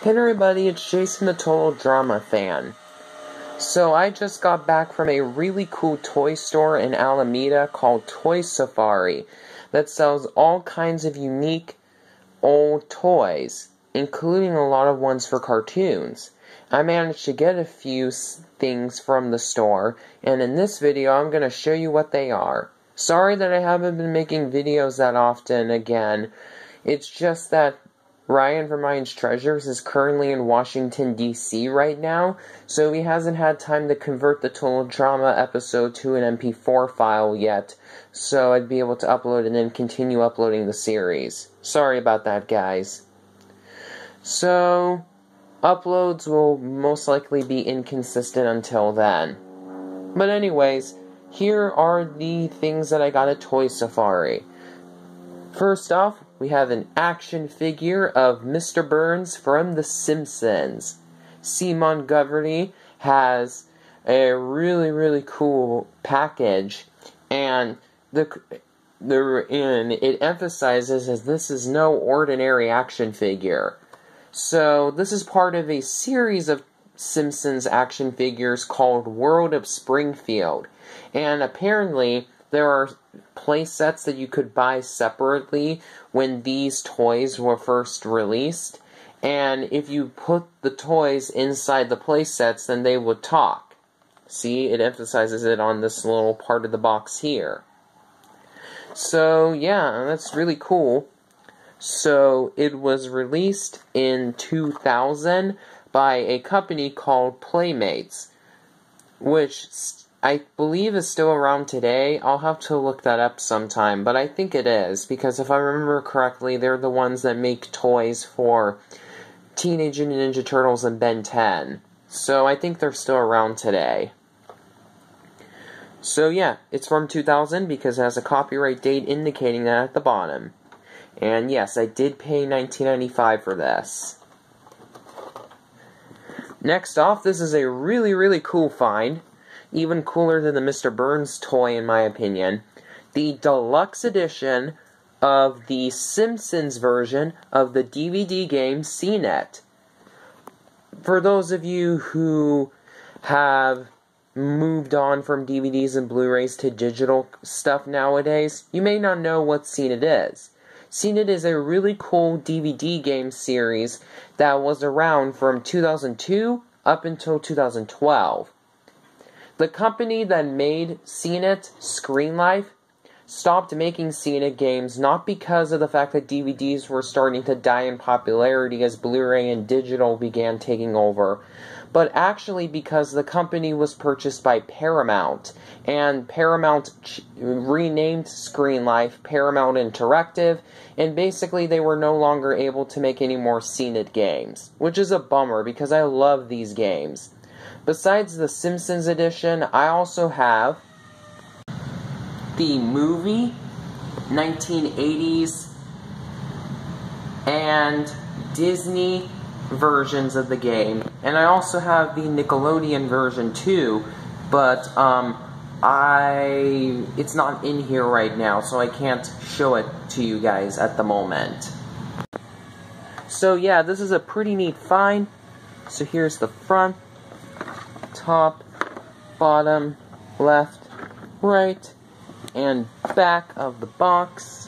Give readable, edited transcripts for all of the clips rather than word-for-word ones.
Hey everybody, it's Jason the Total Drama Fan. So I just got back from a really cool toy store in Alameda called Toy Safari that sells all kinds of unique old toys, including a lot of ones for cartoons. I managed to get a few things from the store, and in this video I'm going to show you what they are. Sorry that I haven't been making videos that often again. It's just that Ryan from Ryan's Treasures is currently in Washington, D.C. right now, so he hasn't had time to convert the Total Drama episode to an MP4 file yet, so I'd be able to upload it and then continue uploading the series. Sorry about that, guys. So, uploads will most likely be inconsistent until then. But anyways, here are the things that I got at Toy Safari. First off, we have an action figure of Mr. Burns from The Simpsons. C. Montgomery has a really cool package, and it emphasizes that this is no ordinary action figure. So this is part of a series of Simpsons action figures called World of Springfield, and apparently there are play sets that you could buy separately when these toys were first released, and if you put the toys inside the play sets, then they would talk. See, it emphasizes it on this little part of the box here. So yeah, that's really cool. So it was released in 2000 by a company called Playmates, which I believe is still around today. I'll have to look that up sometime, but I think it is, because if I remember correctly, they're the ones that make toys for Teenage Mutant Ninja Turtles and Ben 10. So I think they're still around today. So yeah, it's from 2000 because it has a copyright date indicating that at the bottom. And yes, I did pay $19.95 for this. Next off, this is a really cool find. Even cooler than the Mr. Burns toy, in my opinion. The deluxe edition of the Simpsons version of the DVD game CNET. For those of you who have moved on from DVDs and Blu-rays to digital stuff nowadays, you may not know what CNET is. CNET is a really cool DVD game series that was around from 2002 up until 2012. The company that made CNET, Screen Life, stopped making CNET games not because of the fact that DVDs were starting to die in popularity as Blu-ray and digital began taking over, but actually because the company was purchased by Paramount, and Paramount renamed Screen Life Paramount Interactive, and basically they were no longer able to make any more CNET games, which is a bummer because I love these games. Besides the Simpsons edition, I also have the movie, 1980s, and Disney versions of the game. And I also have the Nickelodeon version too, but it's not in here right now, so I can't show it to you guys at the moment. So yeah, this is a pretty neat find. So here's the front, top, bottom, left, right, and back of the box.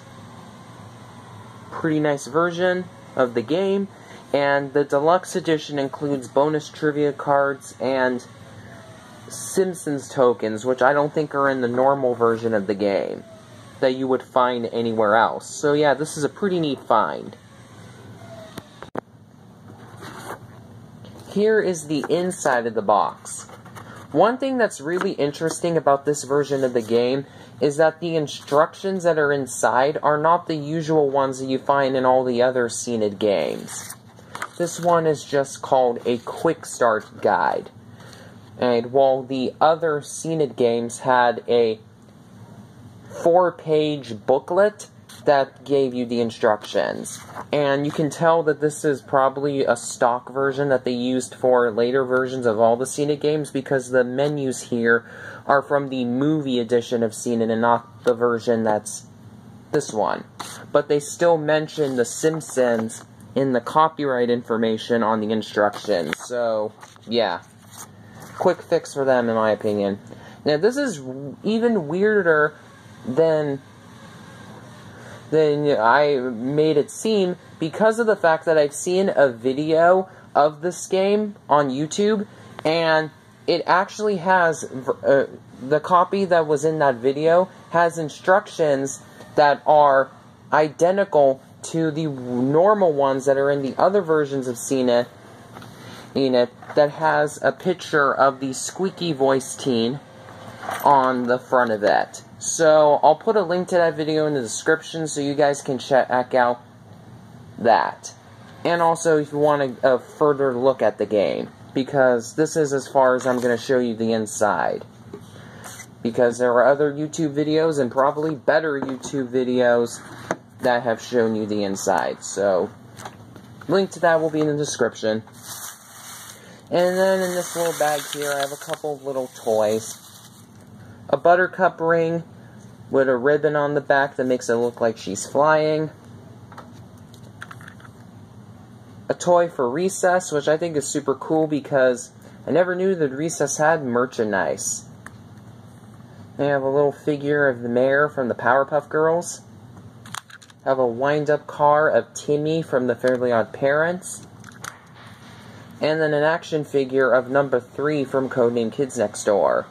Pretty nice version of the game, and the deluxe edition includes bonus trivia cards and Simpsons tokens, which I don't think are in the normal version of the game that you would find anywhere else. So yeah, this is a pretty neat find. Here is the inside of the box. One thing that's really interesting about this version of the game is that the instructions that are inside are not the usual ones that you find in all the other CNET games. This one is just called a Quick Start Guide. And while the other CNET games had a 4-page booklet that gave you the instructions. And you can tell that this is probably a stock version that they used for later versions of all the CNET games, because the menus here are from the movie edition of CNET and not the version that's this one. But they still mention The Simpsons in the copyright information on the instructions. So, yeah. Quick fix for them, in my opinion. Now, this is even weirder than I made it seem, because of the fact that I've seen a video of this game on YouTube, and it actually has, the copy that was in that video has instructions that are identical to the normal ones that are in the other versions of Enid, that has a picture of the squeaky voice teen on the front of it. So, I'll put a link to that video in the description so you guys can check out that. And also, if you want a further look at the game, because this is as far as I'm going to show you the inside. Because there are other YouTube videos, and probably better YouTube videos, that have shown you the inside. So, link to that will be in the description. And then in this little bag here, I have a couple of little toys. A buttercup ring with a ribbon on the back that makes it look like she's flying. A toy for Recess, which I think is super cool because I never knew that Recess had merchandise. I have a little figure of the mayor from the Powerpuff Girls. I have a wind-up car of Timmy from the Fairly Odd Parents. And then an action figure of number 3 from Codename Kids Next Door.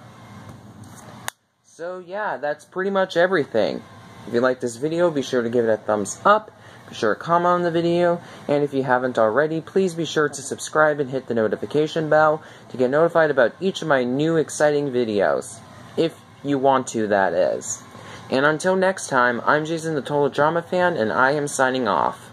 So yeah, that's pretty much everything. If you like this video, be sure to give it a thumbs up. Be sure to comment on the video. And if you haven't already, please be sure to subscribe and hit the notification bell to get notified about each of my new exciting videos. If you want to, that is. And until next time, I'm Jason the Total Drama Fan, and I am signing off.